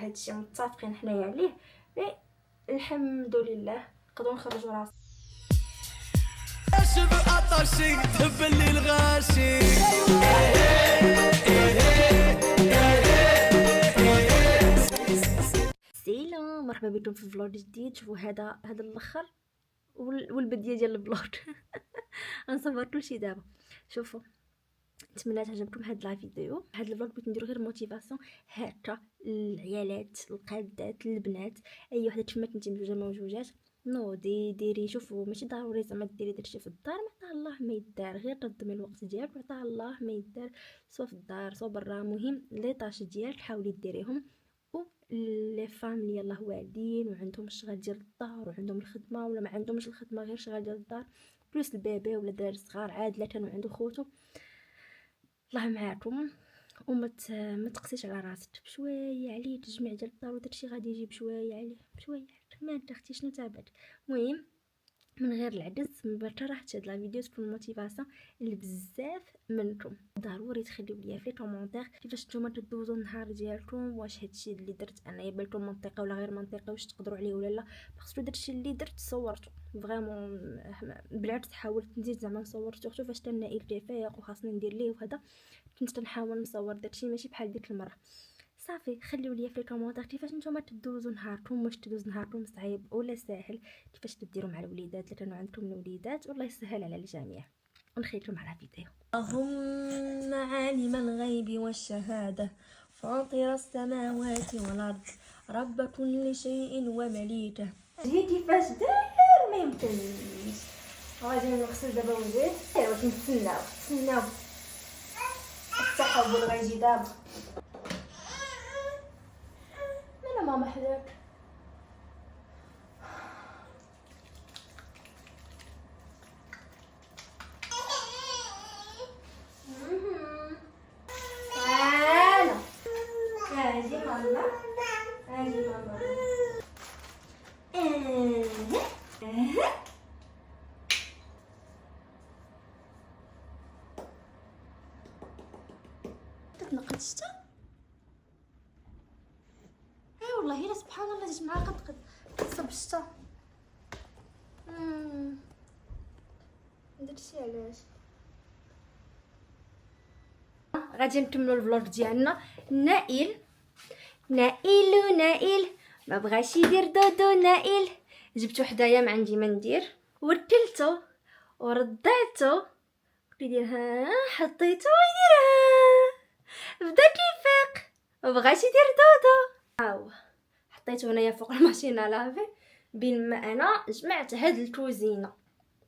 هادشي متفقين حنايا عليه، الحمد لله نقدروا نخرجوا راسنا. شوف عطشي تهب اللي الغاشي. سلام، مرحبا بكم في فلوج جديد. شوفوا هذا الاخر والبديه ديال الفلوج. غنصور كلشي دابا. شوفوا، نتمنى تعجبكم هاد لا فيديو. هاد الفلوج بغيت نديرو غير موتيفاسيون هكا العيالات، القادات، البنات، اي وحده تما كنتي مجوجه موجوجات نو ديري. شوفوا ماشي ضروري زعما ديري داكشي في الدار، عطاه الله ما يدار، غير تنظمي الوقت ديالك وعطاه الله ما يدار، سواء في الدار سواء برا. المهم لي طاش ديالك حاولي ديريهم. و لي فاملي يلاه والدين وعندهم الشغل ديال الدار وعندهم الخدمه، ولا ما عندهمش الخدمه غير شغل ديال الدار، بلوس البيبي ولا الدراري صغار عادله وعنده خوتو، الله معاكم. وما تقسيش على راسك بشويه عليه. تجميع ديال الدار وداكشي غادي يجي بشويه عليه بشويه. ما انت اختي شنو تابعك؟ المهم من غير العدس بصراحه هاد لا فيديو تكون موتيفاسيون لبزاف منكم. ضروري تخليو ليا في كومونتير كيفاش نتوما تدوزوا النهار ديالكم، واش هادشي اللي درت انا يبانكم منطقي ولا غير منطقي، واش تقدروا عليه ولا لا. خاصو داكشي اللي درت صورته فريمون، بالعكس حاولت نزيد زعما نصور سورتو فاش تنائل كيفايق وخاصني ندير ليه وهذا. كنت تنحاول نصور داكشي ماشي بحال ديك المره. صافي خليو لي في الكومونتير كيفاش نتوما تدوزوا نهاركم، واش تدوز نهاركم صعيب ولا ساهل، كيفاش تديروا مع الوليدات الا كانوا عندكم الوليدات، والله يسهل على الجميع. ونخليكم على فيديو. اللهم عالم الغيب والشهاده فاطر السماوات والارض رب كل شيء ومليكه. جي كيفاش داير ما يمكنش. غادي نغسل دابا وجهي. ايوا نتسناو التحول غيجي دابا. انا ماما حداك. اجي ماما تتنقد الشتا. اي والله الا سبحان الله جات معاها قد تصب الشتا. داكشي علاش غادي نكملوا الفلوج ديالنا. نائل ما بغاش يدير دودو. نائل جبتو حدايا ما عندي ما ندير، وركلتو ورضعتو كيدير ها، حطيتو يديرها، بدا كيفيق ما بغاش يدير دودو. حطيتو هنايا فوق الماشينه لافي بالماء. انا جمعت هاد الكوزينه.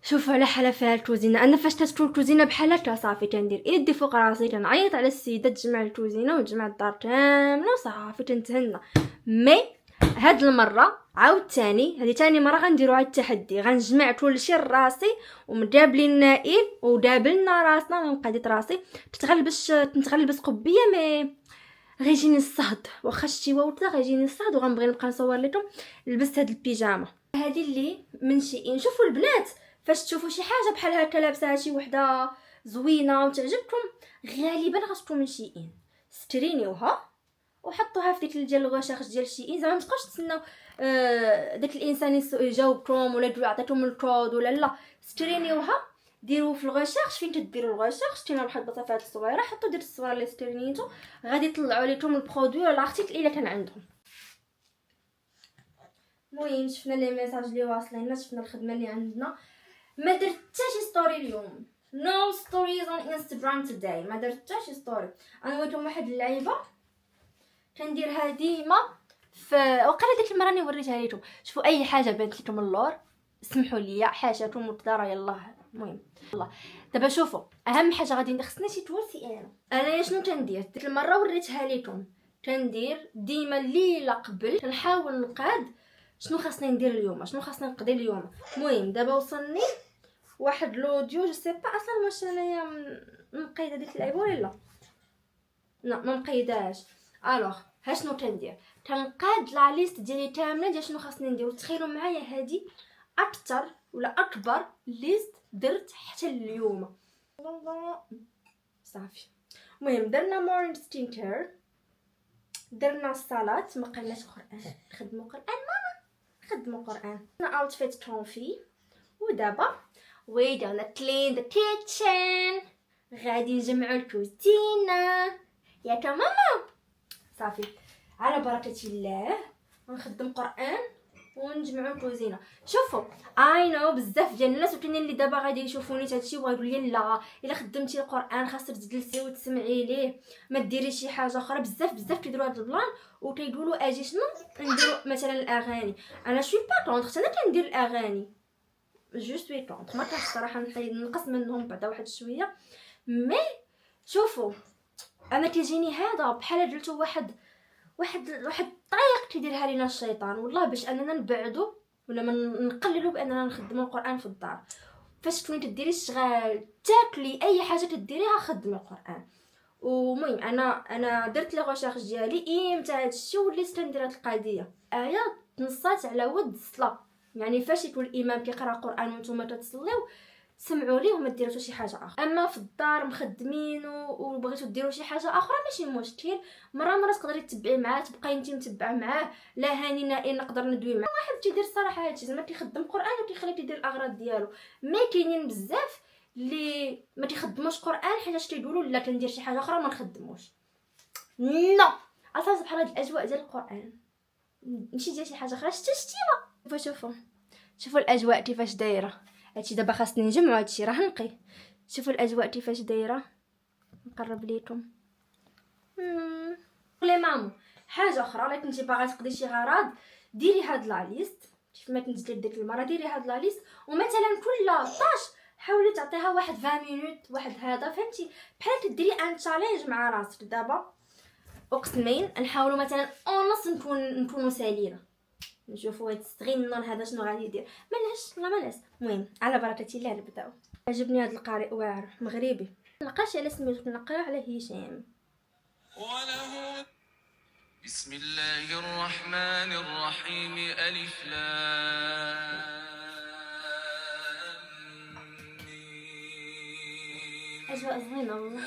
شوفوا على حاله فيها الكوزينه. انا فاش تتكون الكوزينه بحال هكا صافي تندير يدي فوق راسي، تنعيط على السيده تجمع الكوزينه وتجمع الدار كامله وصافي تنتهنى. مي هاد المره عاوتاني، هذه تاني مره غنديروا هاد التحدي، غنجمع كلشي لراسي ومدابلين النائل ودابلنا راسنا ونقاديت راسي. تتغلبس قبيه مي غيجيني الصهد، واخا شتي واوتلا غيجيني الصهد وغنبغي نبقى نصور لكم. لبست هاد البيجامه هذه اللي من شيئين. شوفوا البنات فاش تشوفوا شي حاجه بحال هكا لابسه شي وحده زوينه وتعجبكم غالبا غتكون من شيئين. سترينيوها وحطوها في ديك ديال الغوشاخ ديال شيئين، زعما متبقاوش تسناو داك الانسان يجاوبكم ولا تجيو عطيتهم الكود ولا لا. سترينيوها ديروا في الغوشاخ فين تديروا الغوشاخ، شتينا واحد البطاطات الصغيره، حطوا ديك الصغار اللي سترينيتو غادي يطلعوا لكم البرودوي ولا ارتيكل الا كان عندهم. المهم شفنا لي ميساج اللي واصليننا، شفنا الخدمه اللي عندنا. ما درت حتى شي ستوري اليوم. نو ستوريز اون انستغرام توداي. ما درت حتى شي ستوري. انا وريتكم واحد اللعيبه كنديرها ديما وقال ديك المره راني وريتها لكم. شوفوا اي حاجه بانت لكم اللور سمحوا لي، حاشاكم مقدره يلاه. المهم والله دابا شوفوا اهم حاجه غادي خصني شي توالسي. انا شنو كندير؟ ديك المره وريتها لكم كندير ديما الليله قبل كنحاول نقاد شنو خاصني ندير اليوم، شنو خاصني نقضي اليوم. المهم دابا وصلني واحد لوديو جو سي با اصلا واش انايا مقيده ديك اللعيبه ولا لا ما مقيداش. الوغ ها شنو كندير؟ كنقاد لا ليست ديالي كامله ديال شنو خاصني ندير. تخيلوا معايا هادي اكثر ولا اكبر ليست درت حتى اليوم صافي. المهم درنا مورين سكين كير درنا الصلاة، ما قرناش قران، نخدموا قران ماما، نخدموا قران. انا اوتفيت كونفي. ودابا we gonna clean the kitchen. غادي نجمعوا الكوزينه ياك ماما. صافي على بركه الله نخدم قران ونجمعوا الكوزينه. شوفوا اي نو بزاف ديال الناس وكاينين اللي دابا غادي يشوفوني هادشي وغايقول لي لا الا خدمتي القران خاصك تجلسي وتسمعي ليه، ما ديريش شي حاجه اخرى. بزاف كيديروا هذا البلان وكيقولوا اجي شنو نديروا مثلا الاغاني. انا شوي با كونطخ، انا كندير الاغاني جو سوي كونطخ، ما كانش صراحه نقص منهم بعدا واحد شويه. مي شوفوا انا كيجيني هذا بحال درتو واحد الطريق كيديرها لينا الشيطان والله باش اننا نبعدو ولا ما نقللوا باننا نخدموا القران في الدار. فاش تكوني كديري الشغال تاكلي اي حاجه كديريها خدمي القران. ومهم انا درت لي ريشيرش ديالي امتى هادشي وليت كندير هاد القضيه. ايه تنصات على ود الصلاه، يعني فاش يكون الامام كيقرا قران وانتم كتصليو سمعوا ليه وما ديروا شي حاجه اخرى. اما في الدار مخدمين وبغيتوا ديروا شي حاجه اخرى ماشي مشكل، مره تقدري تتبعي معاه، تبقاي انت متبعه معاه. لا هاني نقدر ندوي معاه. واحد تيدير صراحه هادشي زعما كيخدم قران وكيخليه كيدير الاغراض ديالو. ما كاينين بزاف اللي ما تيخدموش قران حيت كيقولوا لا كندير شي حاجه اخرى ما نخدموش. نو اصلا بحال هاد الاجواء ديال القران ماشي ديال شي حاجه اخرى. شتيما شوفوا الاجواء كيفاش دايره. هادشي دابا خاصني نجمعو، هادشي راه نقي. شوفوا الاجواء كيفاش دايره، نقرب ليكم. لي مامو حاجه اخرى، الا كنتي باغا تقضي شي غرض ديري هاد لا ليست كيف ما كنت قلت ديك المره. ديري هاد لا ليست ومثلا كل طاش حاولي تعطيها واحد 20 مينوت واحد هذا، فهمتي؟ بحال كديري ان تشالنج مع راسك. دابا اقسمين نحاولوا مثلا اونص نكونوا سالينا، نشوفوا هاد الصغينون هذا شنو غادي يدير. مالاش المهم على بركه الله نبداو. عجبني هذا القارئ واعر مغربي، نلقاش على سميتو، نقرا على هشام. بسم الله الرحمن الرحيم ألف لام ميم. اجواء زوينه والله.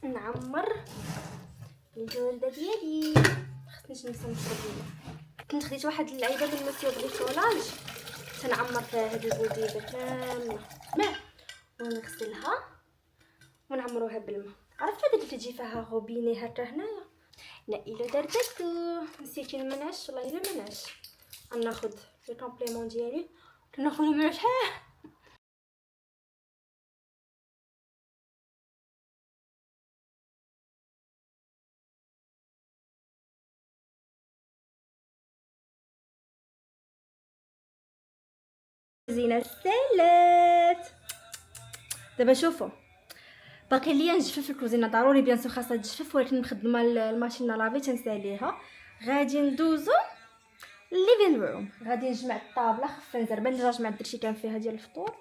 نعمر الجلده ديالي، خصنيش ننسى نشرب. كنت خديت واحد اللعيبه ديال المسيو بريكولاج تنعمر فيها هاد البوديده كامله ماء ونغسلها ونعمروها بالماء. عرفت هذيك اللي تجي فيها غوبيني هكا هنايا. لا الا دردتو نسيتي المنعش، والله الا منعش. غناخد لي كومبليمون ديالي كناخد المنعش. زينه السالات. دابا شوفوا باقي ليا نجفف الكوزينه، ضروري بيان سور خاصها تجفف، ولكن مخدمه الماشينه لافي تنساليها. غادي ندوزو ليفين روم، غادي نجمع الطابله خف نزربان ديجا جمعت درتي كان فيها ديال الفطور.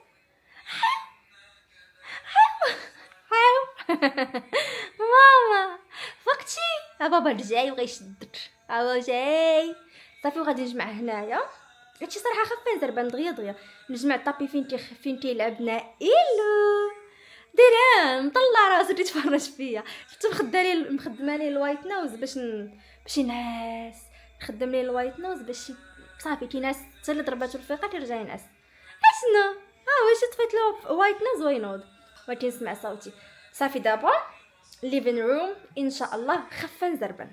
ماما فقتي بابا رجعي وغيشدك، بابا جاي صافي. وغادي نجمع هنايا هادشي صراحه خف نزربان دغيا نجمع الطابي فين كيلعب نائلو ديران مطلع راسو تيتفرج فيا. كنت مخدمه ليه الوايت نوز باش ينعس، نخدم ليه الوايت نوز باش صافي كينعس حتى اللي ضرباتو الفيقه تيرجع ينعس. اشنو واش طفيت له وايت نوز وينوض وكيسمع صوتي. صافي دابا ليفين روم ان شاء الله خفه نزربن.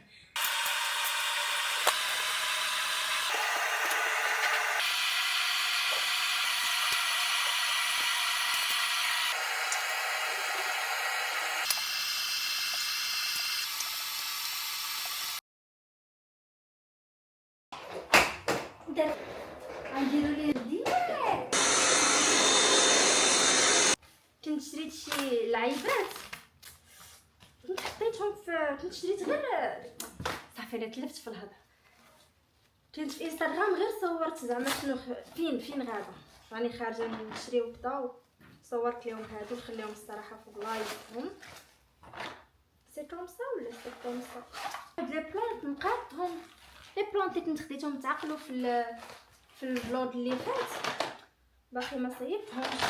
عجبات كنت حطيتهم كنت شريت غير صافي انا تلفت في الهضره. كنت في انستغرام غير صورت زعما شنو فين غادا راني خارجه نشري وكذا، صورت لهم هادو نخليهم الصراحه في بلايصهم. سي كوم سا ولا سي كوم سا. هاد لي بلانت نقادهم، لي بلانت اللي كنت خديتهم تعقلوا في الفلوغ اللي فات باقي ما صيبتهمش.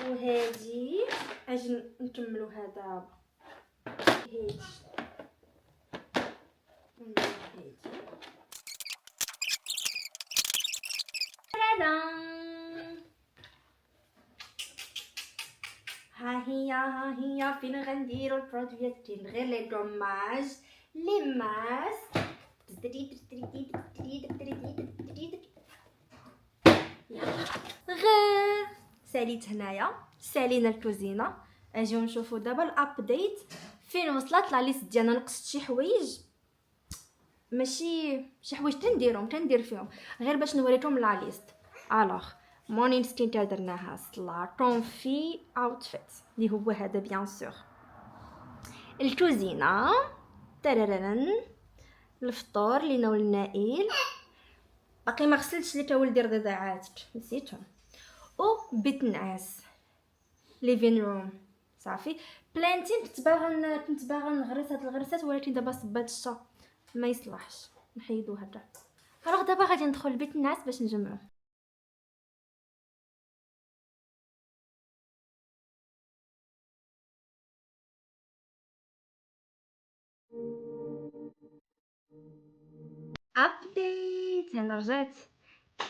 وهادي اجي نكملو هذا هادي هادي ها هي فين غنديرو البرودويات غير لي دوماج لي ماس. غير ساليت هنايا، سالينا الكوزينه. اجيو نشوفو دابا الابديت فين وصلت لا ليست ديالنا. نقصت شي حوايج، ماشي شي حوايج تندير فيهم غير باش نوريكم لا ليست. الوغ مورنين سكين كير درناها سلاطون في اوتفيت اللي هو هذا بيان سور. الكوزينه ترررن، الفطور لينا والنائل باقي ما غسلتش لك ولدي رضيعات نسيتهم. او بيت النعاس ليفين روم صافي. بلانتين كنت باغا نغرس هاد الغرسات، ولكن دابا صبات الشتا ما يصلحش نحيدوها هكا. الوغ دابا غادي ندخل لبيت النعاس باش نجمعو. ابديت انا رجعت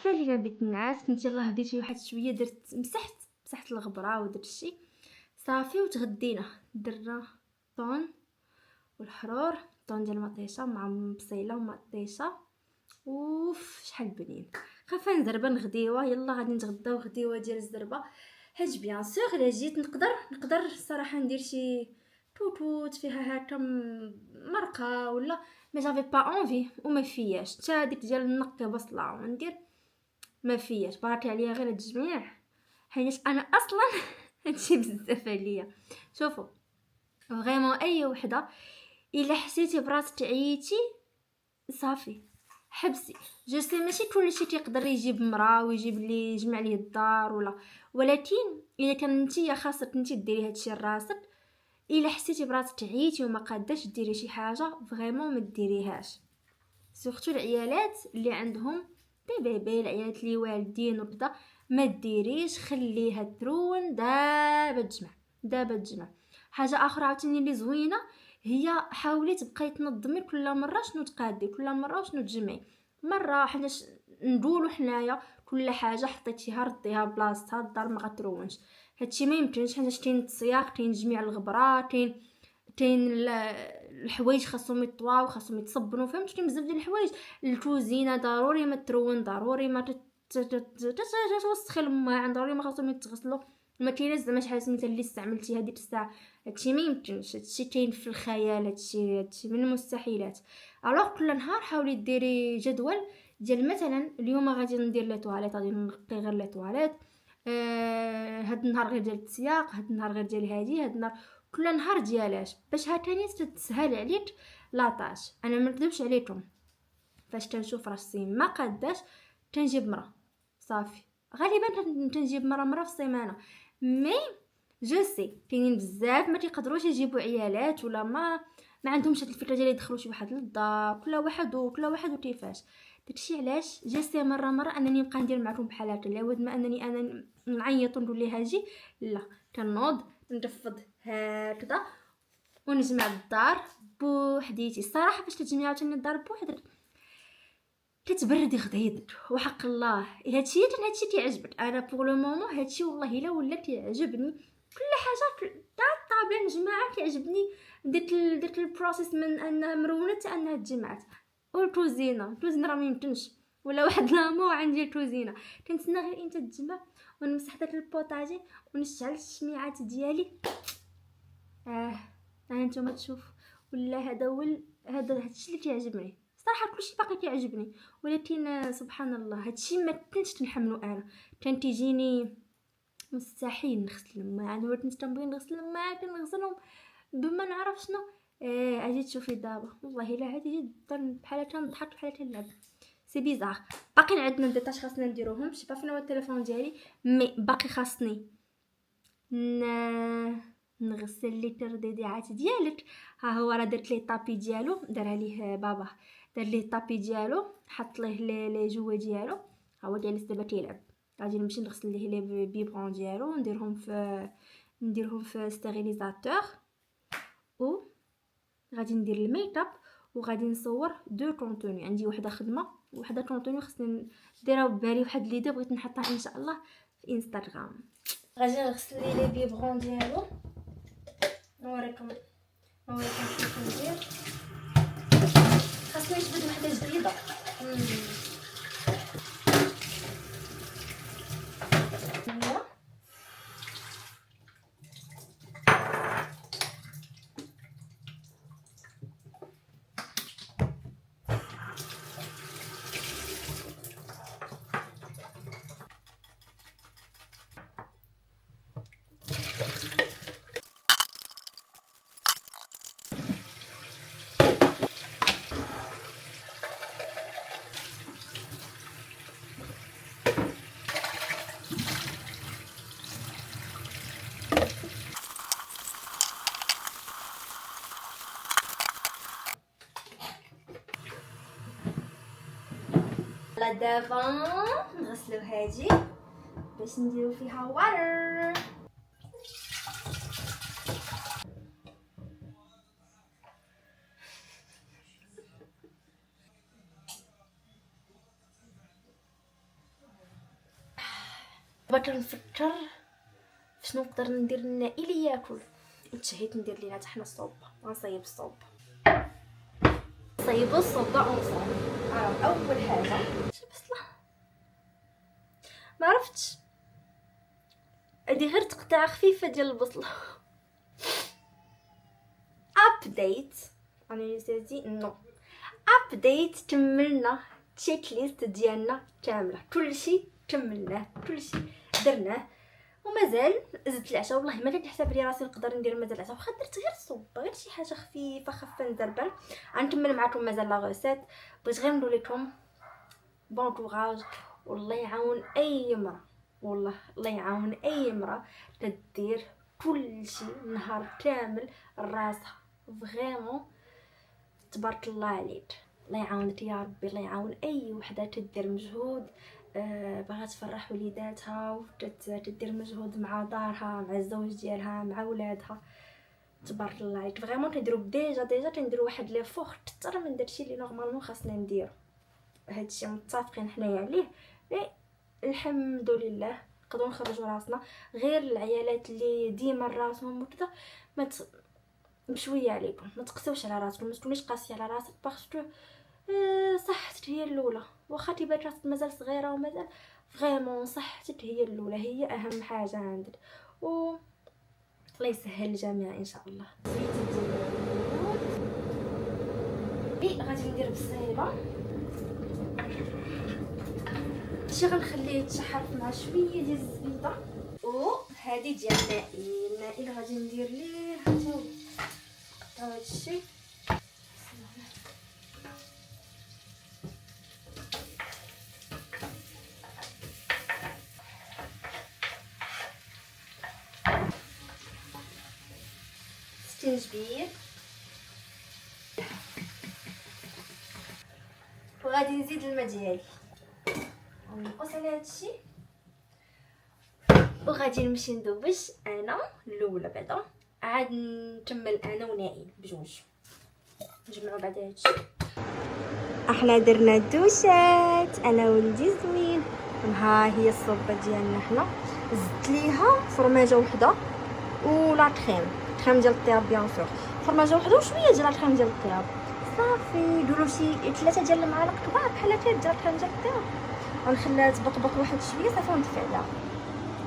سالي بيت النعاس. كنت يلاه بديت واحد شويه، درت مسحت الغبره ودرت شي صافي وتغدينا. درنا طون والحرور، طون ديال المطيشه مع بصيله ومطيشه. اوف شحال بنين. خافه نزربه نغديوه. يلا غادي نتغداو غديوه ديال الزربه. حيت بيان سور الا جيت نقدر الصراحه ندير شي توتوت فيها هكا مرقه ولا مي جافي با اونفي وما فياش حتى ديك ديال نقي بصله وندير ما فياش. بارك عليا غير التجميع حيت انا اصلا هادشي بزاف عليا. شوفوا فريمون اي وحده الا حسيتي براسك عييتي صافي حبسي. جو سي ماشي كلشي كيقدر يجيب مرا ويجيب لي يجمع ليه الدار ولكن الا كان نتيا خاصك نتي ديري هادشي لراسك. الا حسيتي براسك عييتي وما قاداش ديري شي حاجه فريمون ما ديريهاش. سورتو العيالات اللي عندهم دي بيبي، العيالات اللي والدين وكذا ما ديريش، خليها ترون. دابا تجمع. حاجه اخرى عاوتاني اللي زوينه هي حاولي تبقاي تنظمي كل مره شنو تقادي، كل مره شنو تجمعي. مره حناش نقولوا حنايا كل حاجه حطيتيها رديها بلاصتها الدار ما غترونش. هادشي ما يمكنش حيت كاين التصياق، كاين تجميع الغبره، كاين الحوايج خاصهم يطواو خاصهم يتصبنوا. فهمت؟ كاين بزاف ديال الحوايج. الكوزينه ضروري ما ترون، ضروري ما توسخي الماعن، ضروري ما خاصهم يتغسلوا. ما كاينش زعما شحال سميتها اللي استعملتي هذيك الساعه. هادشي ما يمكنش، هادشي كاين في الخيال، هادشي من المستحيلات. الوغ كل نهار حاولي ديري جدول ديال مثلا اليوم غادي ندير لي تواليت، غادي نقي غير لي تواليت، هاد النهار غير ديال التسياق، هاد النهار غير ديال هادي، هاد النهار كل نهار ديالاش باش هكاني تسهل عليك لاطاش. انا ما نكذبش عليكم، فاش تنشوف راسي ما قاداش تنجيب مره صافي. غالبا تنجيب مره في السيمانه. مي جو سي كاينين بزاف ما تيقدروش يجيبوا عيالات ولا ما عندهمش هاد الفكره ديال يدخلوا شي واحد للدار. كل واحد وكيفاش. داكشي علاش جيسي مره انني نبقى ندير معكم بحال هكا. العوض ما انني انا نعيط ونقول ليه هاجي، لا كنوض نرفض هكذا ونجمع الدار بوحديتي. الصراحه فاش تجمعي عاوتاني الدار بوحدك كتبردي غديدك وحق الله. هادشي كيعجبك. انا بوغ لو مومون هادشي والله الا ولا كيعجبني. كل حاجه تاع الطابع نجمعها كيعجبني. درت البروسيس من انها مرونه حتى انها تجمعات. والكوزينه راه ما يمكنش ولا واحد لامو عندي الكوزينه. كنتسنى غير انت تجمع ونمسح داك البوطاجي ونشعل الشميعات ديالي. انتما تشوف ولا هذا هادشي اللي كيعجبني صراحه. كلشي باقي كيعجبني ولكن سبحان الله هادشي ما كنتش نحملو. انا كان تيجيني مستحيل نغسل الماعن، ولكن نبغي نغسل الماعن كنغسلهم بما نعرف شنو. اجي تشوفي دابا والله الا عادي جدا بحال هكا نضحك بحال هكا نلعب. سي بيزار. باقي عندنا ديتاش خاصنا نديروهم. شي با فين هو التليفون ديالي مي باقي خاصني نغسل لي ترديدات ديالك. ها هو راه درت ليه طابي ديالو، دار عليه بابا، دار ليه طابي ديالو، حط ليه لي جوا ديالو. ها هو جالس دابا تيلعب. غادي نمشي نغسل ليه لي بيبغون ديالو، نديرهم في ستيريليزاتور، و غادي ندير الميك اب، وغادي نصور دو كونتوني. عندي وحده خدمه وحده كونتوني خصني نديرها ببالي، واحد ليدو بغيت نحطها ان شاء الله في انستغرام. غادي نغسل لي بيبغون ديالو، نوريكم كيف ندير. خاصني نجبد وحده جديده. دابا نغسلو هادي باش نديرو فيها واتر. دابا كنفكر شنو نقدر ندير للنائل ياكل، وتشهيت ندير لينا حتى حنا الصوب. غنصايب الصوب، صايبوا الصوبه اونصون. اول حاجه شي بصله ما عرفتش، هادي غير تقطيعه خفيفه ديال البصله. ابديت انيسيتي نو ابديت. كملنا تشيك ليست ديالنا كامله، كلشي كملناه، كلشي درناه، ومازال زدت العشاء. والله ما كنت نحسب لي راسي نقدر ندير مازال العشاء، واخا درت غير الصوبه، غير شي حاجه خفيفه ندربل. غنكمل معكم مازال لا غوسيت. بغيت غير نقول لكم بون كوراج، والله يعاون اي امراه، والله الله يعاون اي امراه تدير كلشي نهار كامل راسها. فريمون تبارك الله عليك، الله يعاونك يا ربي، الله يعاون اي وحده تدير مجهود باغا تفرح وليداتها، وتدير مجهود مع دارها، مع الزوج ديالها، مع ولادها. تبارك الله عليك. فريمون كنديروا ديجا كنديروا واحد لي فور اكثر من داكشي اللي نورمالمون خاصنا نديرو. هادشي متفقين حنايا عليه، الحمد لله نقدروا نخرجوا راسنا. غير العيالات اللي ديما راسهم وكذا بشويه عليكم، ما تقسوش على راسكم، ما تكونيش قاسيه على راسك، باسكو صحتك هي الاولى. واخا تيبان راسك مازال صغيره ومازال، فريمون صحتك هي الاولى، هي اهم حاجه عندك. و الله يسهل الجميع ان شاء الله. غادي ندير بصيله، شي غنخليه يتشحر مع شويه ديال الزبيده. وهذه ديال النائل غادي ندير ليه حتى هادشي. الزنجبيل، وغادي نزيد الماء ديالي ونقص على هادشي، وغادي نمشي ندوش انا الاولى، بعدا عاد نكمل انا ونائل بجوج، نجمعوا بعد هادشي. احنا درنا الدوشات انا ولدي زوين. ها هي الصوبه ديالنا، حنا زدت ليها فرماجه وحده ولا كريم ديال الطياب، بيان سور فرماجه وحده وشويه ديال الكريم ديال الطياب. صافي ديروا شي 3 ديال المعالق كبار بحال هكا ديال الكريم ديال الطياب، ونخليها تبقبق واحد شويه صافي ونطفي عليها.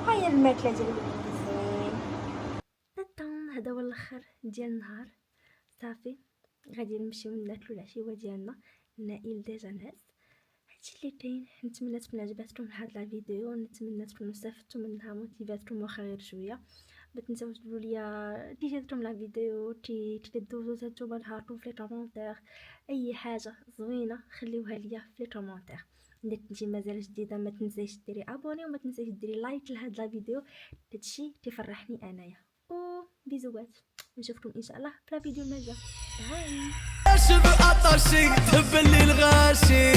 ها هي الماكله ديال الوليد زين. هذا هو الاخر ديال النهار. صافي غادي نمشيو ناكلو العشيوه ديالنا. النائل ديجا نعس هادشي اللي كاين. نتمنى تكون عجبتكم هاد لا فيديو، نتمنى تكونوا استفدتوا منها، موتيفاتكم واخا غير شويه. ما تنساوش تقولوا لي كي جاتكم لا فيديو، كي دوزو نتوما نهاركم في لي كومونتير، اي حاجه زوينه خليوها ليا في لي كومونتير. اذا كنتي مازال جديده ما تنسيش ديري ابوني وما تنسيش ديري لايك لهاد لا فيديو، هادشي كيفرحني انايا. و بيزوات، نشوفكم ان شاء الله في لا فيديو المجا. باي. شبع عطشي تهب اللي الغاشي